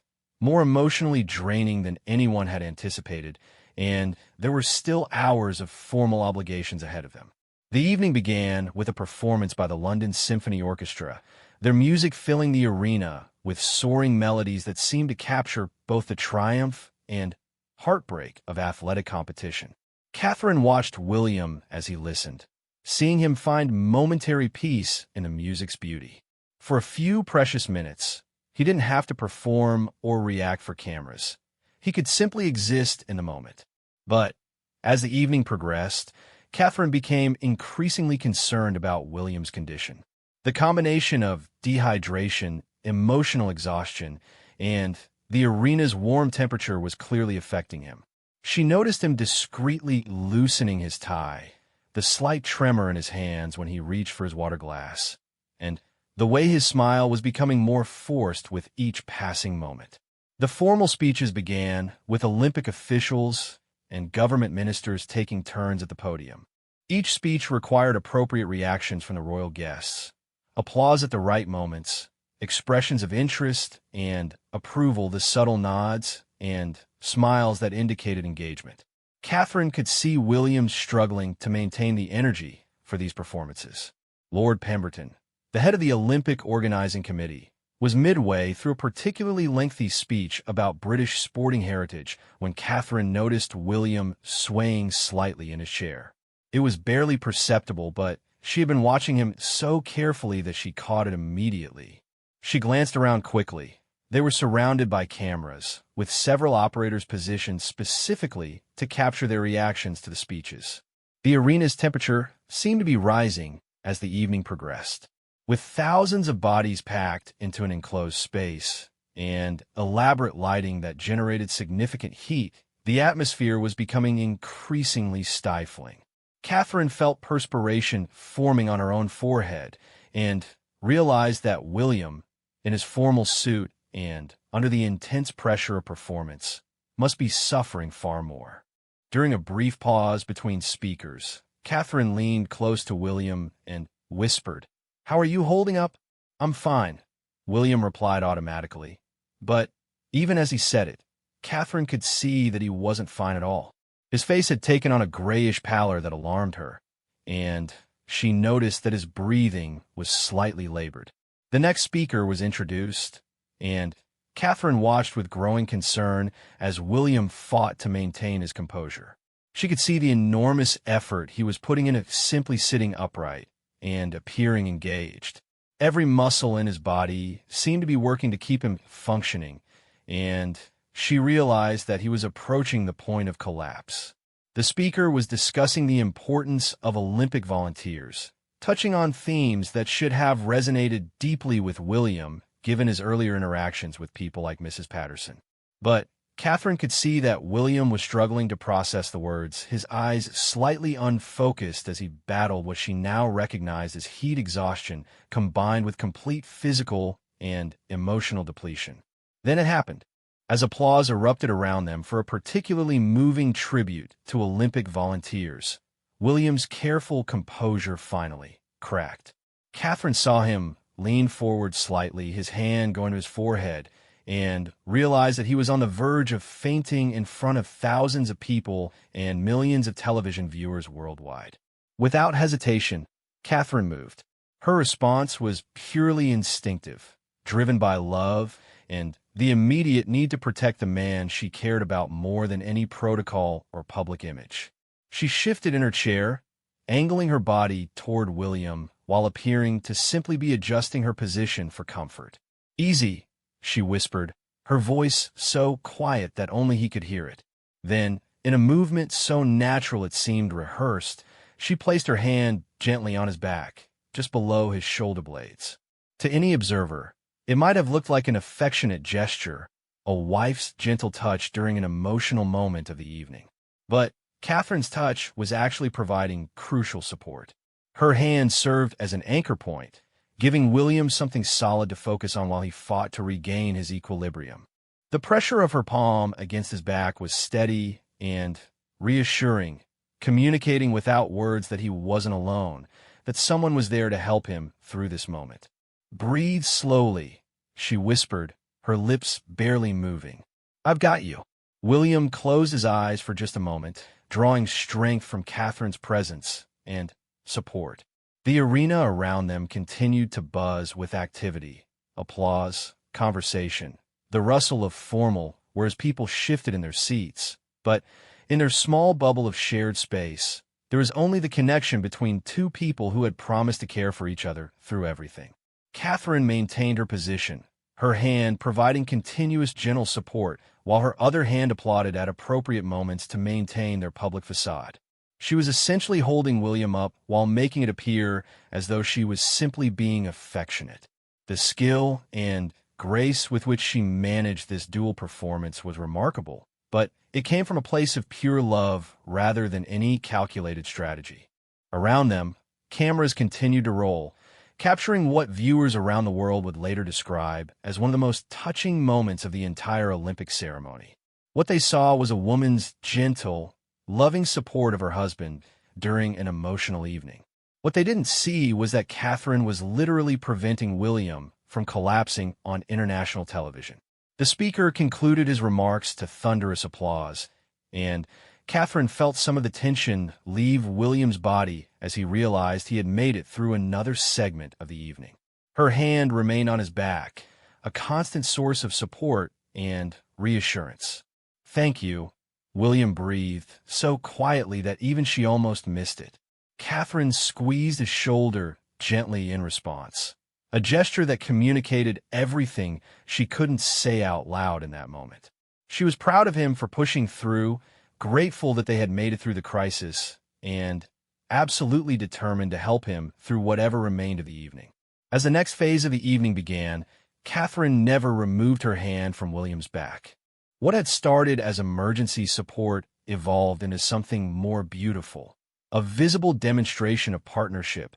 more emotionally draining than anyone had anticipated, and there were still hours of formal obligations ahead of them. The evening began with a performance by the London Symphony Orchestra, their music filling the arena with soaring melodies that seemed to capture both the triumph and heartbreak of athletic competition. Catherine watched William as he listened, seeing him find momentary peace in the music's beauty. For a few precious minutes, he didn't have to perform or react for cameras. He could simply exist in the moment. But as the evening progressed, Catherine became increasingly concerned about William's condition. The combination of dehydration, emotional exhaustion, and the arena's warm temperature was clearly affecting him. She noticed him discreetly loosening his tie, the slight tremor in his hands when he reached for his water glass, and the way his smile was becoming more forced with each passing moment. The formal speeches began with Olympic officials and government ministers taking turns at the podium. Each speech required appropriate reactions from the royal guests, applause at the right moments, expressions of interest and approval, the subtle nods and smiles that indicated engagement. Catherine could see William struggling to maintain the energy for these performances. Lord Pemberton, the head of the Olympic Organizing Committee, was midway through a particularly lengthy speech about British sporting heritage when Catherine noticed William swaying slightly in his chair. It was barely perceptible, but she had been watching him so carefully that she caught it immediately. She glanced around quickly. They were surrounded by cameras, with several operators positioned specifically to capture their reactions to the speeches. The arena's temperature seemed to be rising as the evening progressed. With thousands of bodies packed into an enclosed space and elaborate lighting that generated significant heat, the atmosphere was becoming increasingly stifling. Catherine felt perspiration forming on her own forehead and realized that William, in his formal suit and under the intense pressure of performance, must be suffering far more. During a brief pause between speakers, Catherine leaned close to William and whispered, "How are you holding up?" "I'm fine," William replied automatically. But even as he said it, Catherine could see that he wasn't fine at all. His face had taken on a grayish pallor that alarmed her, and she noticed that his breathing was slightly labored. The next speaker was introduced, and Catherine watched with growing concern as William fought to maintain his composure. She could see the enormous effort he was putting into simply sitting upright and appearing engaged. Every muscle in his body seemed to be working to keep him functioning, and she realized that he was approaching the point of collapse. The speaker was discussing the importance of Olympic volunteers, touching on themes that should have resonated deeply with William, given his earlier interactions with people like Mrs. Patterson. But Catherine could see that William was struggling to process the words, his eyes slightly unfocused as he battled what she now recognized as heat exhaustion combined with complete physical and emotional depletion. Then it happened. As applause erupted around them for a particularly moving tribute to Olympic volunteers, William's careful composure finally cracked. Catherine saw him lean forward slightly, his hand going to his forehead, and realized that he was on the verge of fainting in front of thousands of people and millions of television viewers worldwide. Without hesitation, Catherine moved. Her response was purely instinctive, driven by love and the immediate need to protect the man she cared about more than any protocol or public image. She shifted in her chair, angling her body toward William while appearing to simply be adjusting her position for comfort. "Easy," she whispered, her voice so quiet that only he could hear it. Then, in a movement so natural it seemed rehearsed, she placed her hand gently on his back, just below his shoulder blades. To any observer, it might have looked like an affectionate gesture, a wife's gentle touch during an emotional moment of the evening. But Catherine's touch was actually providing crucial support. Her hand served as an anchor point, giving William something solid to focus on while he fought to regain his equilibrium. The pressure of her palm against his back was steady and reassuring, communicating without words that he wasn't alone, that someone was there to help him through this moment. "Breathe slowly," she whispered, her lips barely moving. "I've got you." William closed his eyes for just a moment, drawing strength from Catherine's presence and support. The arena around them continued to buzz with activity, applause, conversation, the rustle of formal, whereas people shifted in their seats. But in their small bubble of shared space, there was only the connection between two people who had promised to care for each other through everything. Catherine maintained her position, her hand providing continuous gentle support, while her other hand applauded at appropriate moments to maintain their public facade. She was essentially holding William up while making it appear as though she was simply being affectionate. The skill and grace with which she managed this dual performance was remarkable, but it came from a place of pure love rather than any calculated strategy. Around them, cameras continued to roll, capturing what viewers around the world would later describe as one of the most touching moments of the entire Olympic ceremony. What they saw was a woman's gentle, loving support of her husband during an emotional evening. What they didn't see was that Catherine was literally preventing William from collapsing on international television. The speaker concluded his remarks to thunderous applause, and Catherine felt some of the tension leave William's body as he realized he had made it through another segment of the evening. Her hand remained on his back, a constant source of support and reassurance. "Thank you," William breathed, so quietly that even she almost missed it. Catherine squeezed his shoulder gently in response, a gesture that communicated everything she couldn't say out loud in that moment. She was proud of him for pushing through, grateful that they had made it through the crisis, and absolutely determined to help him through whatever remained of the evening. As the next phase of the evening began, Catherine never removed her hand from William's back. What had started as emergency support evolved into something more beautiful, a visible demonstration of partnership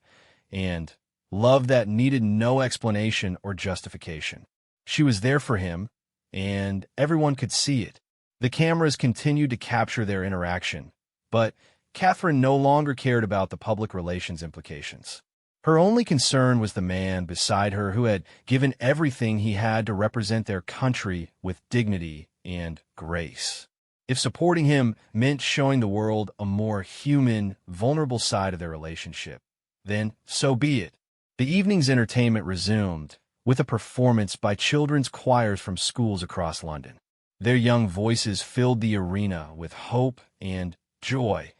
and love that needed no explanation or justification. She was there for him, and everyone could see it. The cameras continued to capture their interaction, but Catherine no longer cared about the public relations implications. Her only concern was the man beside her who had given everything he had to represent their country with dignity and grace. If supporting him meant showing the world a more human, vulnerable side of their relationship, then so be it. The evening's entertainment resumed with a performance by children's choirs from schools across London. Their young voices filled the arena with hope and joy,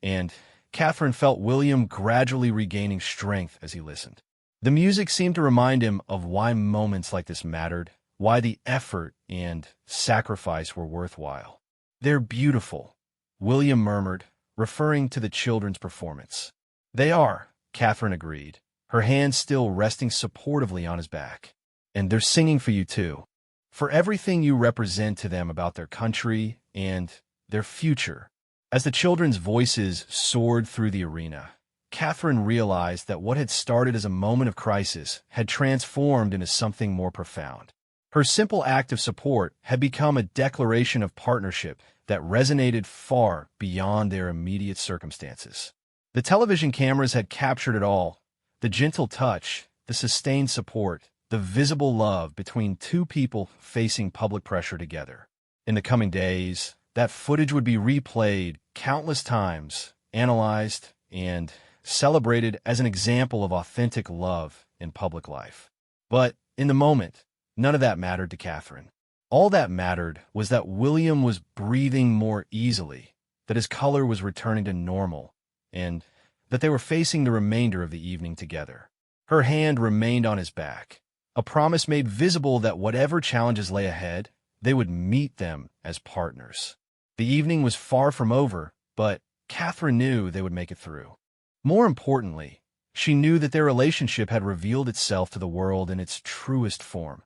and Catherine felt William gradually regaining strength as he listened. The music seemed to remind him of why moments like this mattered, why the effort and sacrifice were worthwhile. "They're beautiful," William murmured, referring to the children's performance. "They are," Catherine agreed, her hand still resting supportively on his back. "And they're singing for you too, for everything you represent to them about their country and their future." As the children's voices soared through the arena, Catherine realized that what had started as a moment of crisis had transformed into something more profound. Her simple act of support had become a declaration of partnership that resonated far beyond their immediate circumstances. The television cameras had captured it all: the gentle touch, the sustained support, the visible love between two people facing public pressure together. In the coming days, that footage would be replayed countless times, analyzed, and celebrated as an example of authentic love in public life. But in the moment, none of that mattered to Catherine. All that mattered was that William was breathing more easily, that his color was returning to normal, and that they were facing the remainder of the evening together. Her hand remained on his back, a promise made visible that whatever challenges lay ahead, they would meet them as partners. The evening was far from over, but Catherine knew they would make it through. More importantly, she knew that their relationship had revealed itself to the world in its truest form,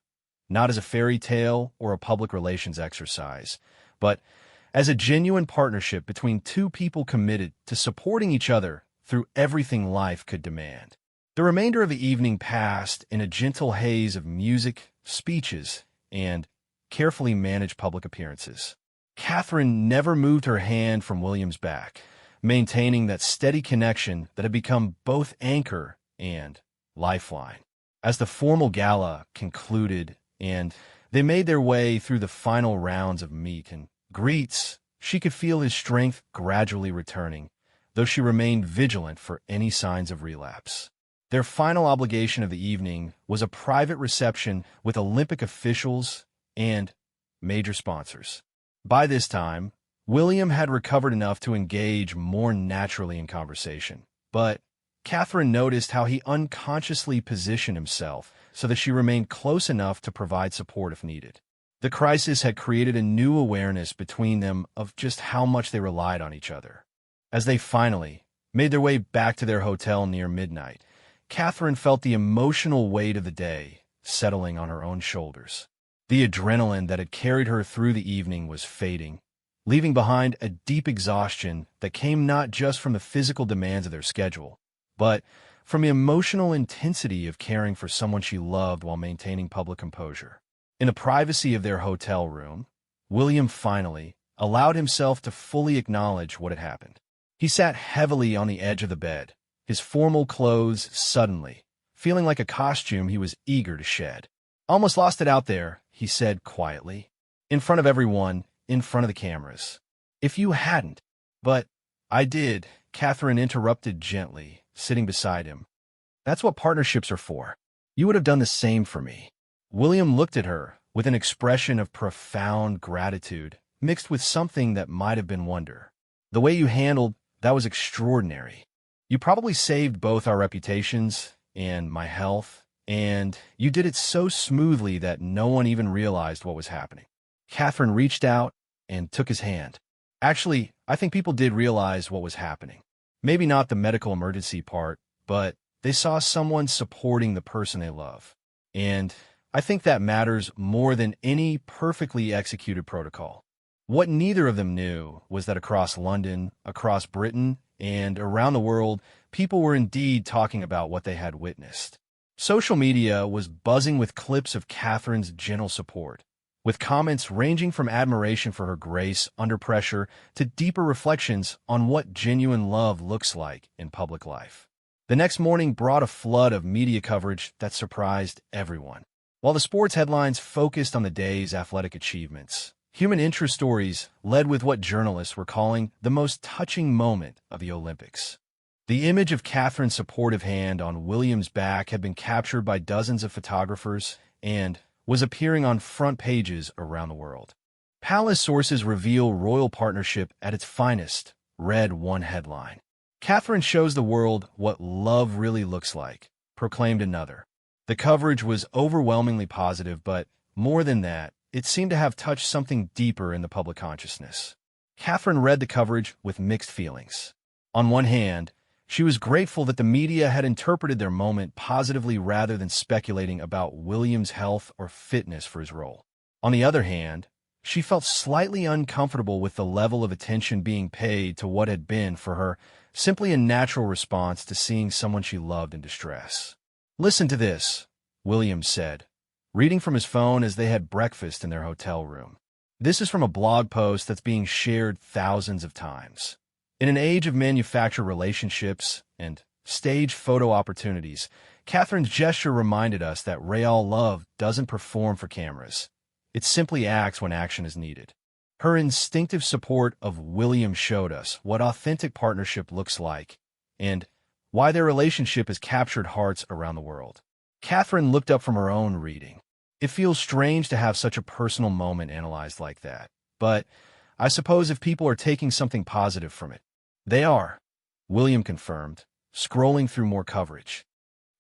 not as a fairy tale or a public relations exercise, but as a genuine partnership between two people committed to supporting each other through everything life could demand. The remainder of the evening passed in a gentle haze of music, speeches, and carefully managed public appearances. Catherine never moved her hand from William's back, maintaining that steady connection that had become both anchor and lifeline. As the formal gala concluded and they made their way through the final rounds of meet and greets, she could feel his strength gradually returning, though she remained vigilant for any signs of relapse. Their final obligation of the evening was a private reception with Olympic officials and major sponsors. By this time, William had recovered enough to engage more naturally in conversation, but Catherine noticed how he unconsciously positioned himself so that she remained close enough to provide support if needed. The crisis had created a new awareness between them of just how much they relied on each other. As they finally made their way back to their hotel near midnight, Catherine felt the emotional weight of the day settling on her own shoulders. The adrenaline that had carried her through the evening was fading, leaving behind a deep exhaustion that came not just from the physical demands of their schedule, but from the emotional intensity of caring for someone she loved while maintaining public composure. In the privacy of their hotel room, William finally allowed himself to fully acknowledge what had happened. He sat heavily on the edge of the bed, his formal clothes suddenly feeling like a costume he was eager to shed. "Almost lost it out there," he said quietly, in front of everyone, in front of the cameras. "If you hadn't." "But I did," Catherine interrupted gently, sitting beside him. "That's what partnerships are for. You would have done the same for me." William looked at her with an expression of profound gratitude, mixed with something that might have been wonder. "The way you handled that was extraordinary. You probably saved both our reputations and my health, and you did it so smoothly that no one even realized what was happening." Catherine reached out and took his hand. "Actually, I think people did realize what was happening. Maybe not the medical emergency part, but they saw someone supporting the person they love. And I think that matters more than any perfectly executed protocol." What neither of them knew was that across London, across Britain, and around the world, people were indeed talking about what they had witnessed. Social media was buzzing with clips of Catherine's gentle support, with comments ranging from admiration for her grace under pressure to deeper reflections on what genuine love looks like in public life. The next morning brought a flood of media coverage that surprised everyone. While the sports headlines focused on the day's athletic achievements, human interest stories led with what journalists were calling the most touching moment of the Olympics. The image of Catherine's supportive hand on William's back had been captured by dozens of photographers and was appearing on front pages around the world. Palace sources reveal royal partnership at its finest, read one headline. "Catherine shows the world what love really looks like," proclaimed another. The coverage was overwhelmingly positive, but more than that, it seemed to have touched something deeper in the public consciousness. Catherine read the coverage with mixed feelings. On one hand, she was grateful that the media had interpreted their moment positively rather than speculating about William's health or fitness for his role. On the other hand, she felt slightly uncomfortable with the level of attention being paid to what had been, for her, simply a natural response to seeing someone she loved in distress. "Listen to this," William said, reading from his phone as they had breakfast in their hotel room. "This is from a blog post that's being shared thousands of times. In an age of manufactured relationships and stage photo opportunities, Catherine's gesture reminded us that real love doesn't perform for cameras. It simply acts when action is needed. Her instinctive support of William showed us what authentic partnership looks like and why their relationship has captured hearts around the world. Catherine looked up from her own reading. It feels strange to have such a personal moment analyzed like that, but I suppose if people are taking something positive from it, they are, William confirmed, scrolling through more coverage.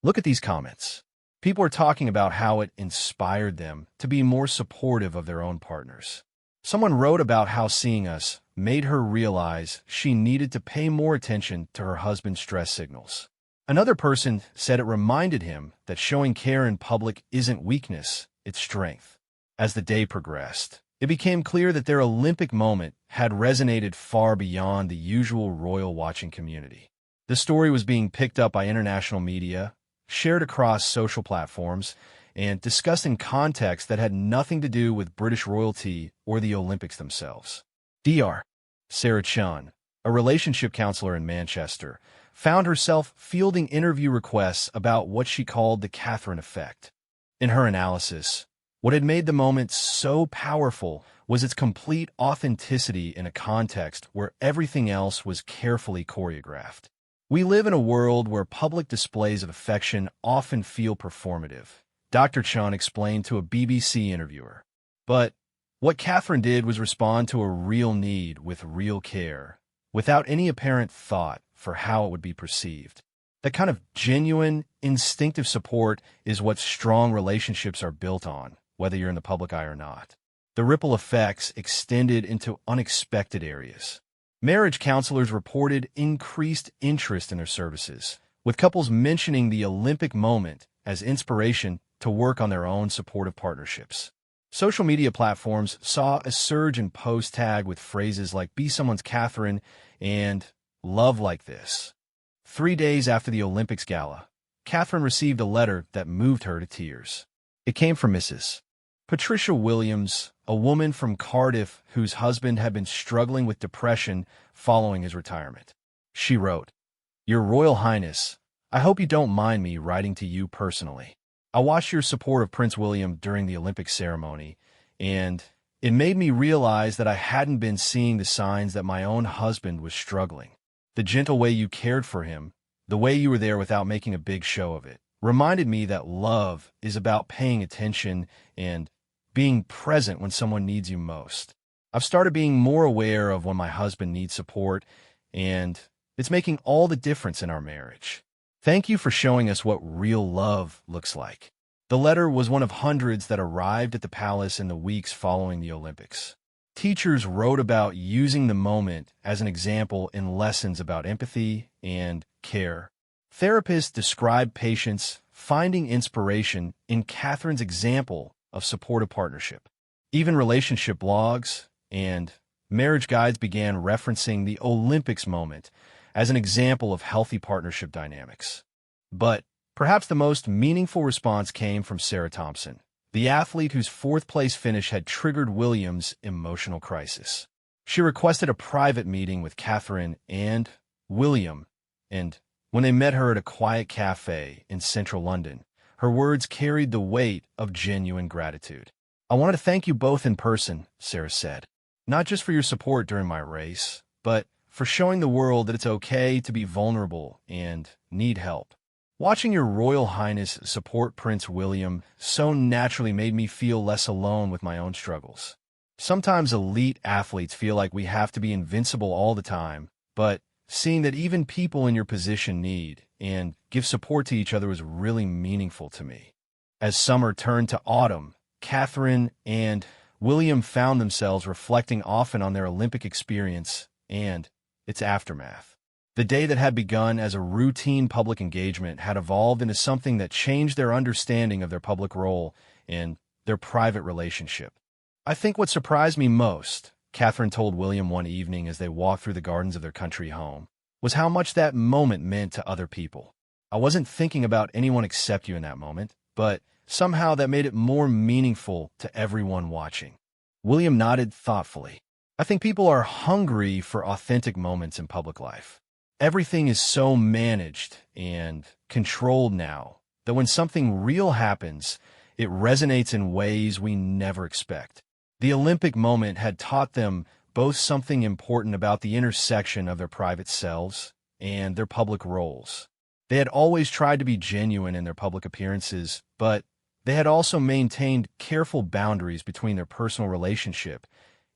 Look at these comments. People are talking about how it inspired them to be more supportive of their own partners. Someone wrote about how seeing us made her realize she needed to pay more attention to her husband's stress signals. Another person said it reminded him that showing care in public isn't weakness, it's strength. As the day progressed, it became clear that their Olympic moment had resonated far beyond the usual royal watching community. The story was being picked up by international media, shared across social platforms, and discussed in contexts that had nothing to do with British royalty or the Olympics themselves. Dr. Sarah Chun, a relationship counselor in Manchester, found herself fielding interview requests about what she called the Catherine effect. In her analysis, what had made the moment so powerful was its complete authenticity in a context where everything else was carefully choreographed. We live in a world where public displays of affection often feel performative, Dr. Chun explained to a BBC interviewer. But what Catherine did was respond to a real need with real care, without any apparent thought for how it would be perceived. That kind of genuine, instinctive support is what strong relationships are built on, whether you're in the public eye or not. The ripple effects extended into unexpected areas. Marriage counselors reported increased interest in their services, with couples mentioning the Olympic moment as inspiration to work on their own supportive partnerships. Social media platforms saw a surge in posts tagged with phrases like "be someone's Catherine" and "love like this." 3 days after the Olympics gala, Catherine received a letter that moved her to tears. It came from Mrs. Patricia Williams, a woman from Cardiff whose husband had been struggling with depression following his retirement. She wrote, "Your Royal Highness, I hope you don't mind me writing to you personally. I watched your support of Prince William during the Olympic ceremony, and it made me realize that I hadn't been seeing the signs that my own husband was struggling. The gentle way you cared for him, the way you were there without making a big show of it, reminded me that love is about paying attention and being present when someone needs you most. I've started being more aware of when my husband needs support, and it's making all the difference in our marriage. Thank you for showing us what real love looks like." The letter was one of hundreds that arrived at the palace in the weeks following the Olympics. Teachers wrote about using the moment as an example in lessons about empathy and care. Therapists described patients finding inspiration in Catherine's example of supportive partnership. Even relationship blogs and marriage guides began referencing the Olympics moment as an example of healthy partnership dynamics. But perhaps the most meaningful response came from Sarah Thompson, the athlete whose fourth-place finish had triggered Williams' emotional crisis. She requested a private meeting with Catherine and William, and when they met her at a quiet cafe in central London, her words carried the weight of genuine gratitude. "I wanted to thank you both in person," Sarah said, "not just for your support during my race, but for showing the world that it's okay to be vulnerable and need help. Watching your Royal Highness support Prince William so naturally made me feel less alone with my own struggles. Sometimes elite athletes feel like we have to be invincible all the time, but seeing that even people in your position need and give support to each other was really meaningful to me." As summer turned to autumn, Catherine and William found themselves reflecting often on their Olympic experience and its aftermath. The day that had begun as a routine public engagement had evolved into something that changed their understanding of their public role and their private relationship. "I think what surprised me most," Catherine told William one evening as they walked through the gardens of their country home, "was how much that moment meant to other people. I wasn't thinking about anyone except you in that moment, but somehow that made it more meaningful to everyone watching." William nodded thoughtfully. I think people are hungry for authentic moments in public life. Everything is so managed and controlled now that when something real happens, it resonates in ways we never expect. The Olympic moment had taught them both something important about the intersection of their private selves and their public roles. They had always tried to be genuine in their public appearances, but they had also maintained careful boundaries between their personal relationship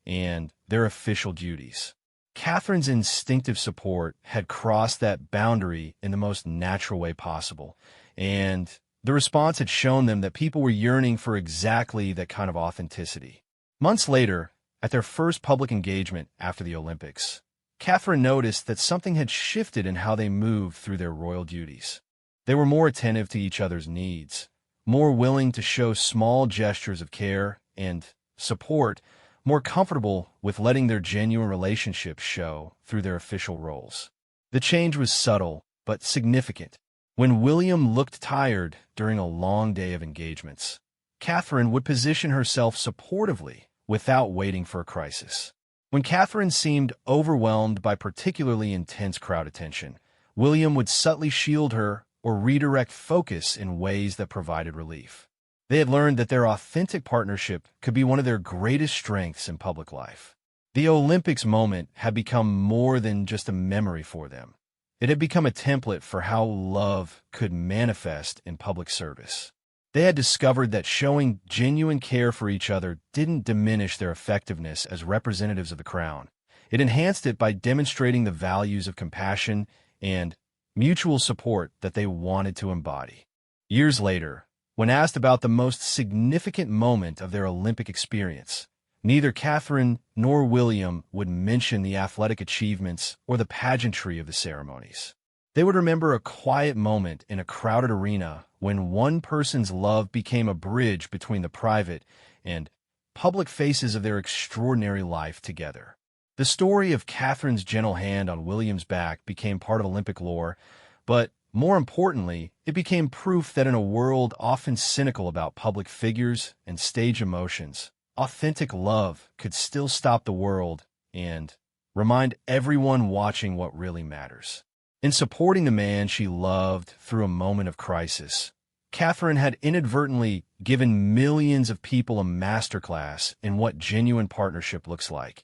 and their official duties. Catherine's instinctive support had crossed that boundary in the most natural way possible, and the response had shown them that people were yearning for exactly that kind of authenticity. Months later, at their first public engagement after the Olympics, Catherine noticed that something had shifted in how they moved through their royal duties. They were more attentive to each other's needs, more willing to show small gestures of care and support, more comfortable with letting their genuine relationships show through their official roles. The change was subtle, but significant. When William looked tired during a long day of engagements, Catherine would position herself supportively without waiting for a crisis. When Catherine seemed overwhelmed by particularly intense crowd attention, William would subtly shield her or redirect focus in ways that provided relief. They had learned that their authentic partnership could be one of their greatest strengths in public life. The Olympics moment had become more than just a memory for them. It had become a template for how love could manifest in public service. They had discovered that showing genuine care for each other didn't diminish their effectiveness as representatives of the crown. It enhanced it by demonstrating the values of compassion and mutual support that they wanted to embody. Years later, when asked about the most significant moment of their Olympic experience, neither Catherine nor William would mention the athletic achievements or the pageantry of the ceremonies. They would remember a quiet moment in a crowded arena when one person's love became a bridge between the private and public faces of their extraordinary life together. The story of Catherine's gentle hand on William's back became part of Olympic lore, but more importantly, it became proof that in a world often cynical about public figures and stage emotions, authentic love could still stop the world and remind everyone watching what really matters. In supporting the man she loved through a moment of crisis, Catherine had inadvertently given millions of people a masterclass in what genuine partnership looks like,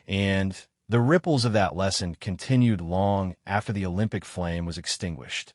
and the ripples of that lesson continued long after the Olympic flame was extinguished.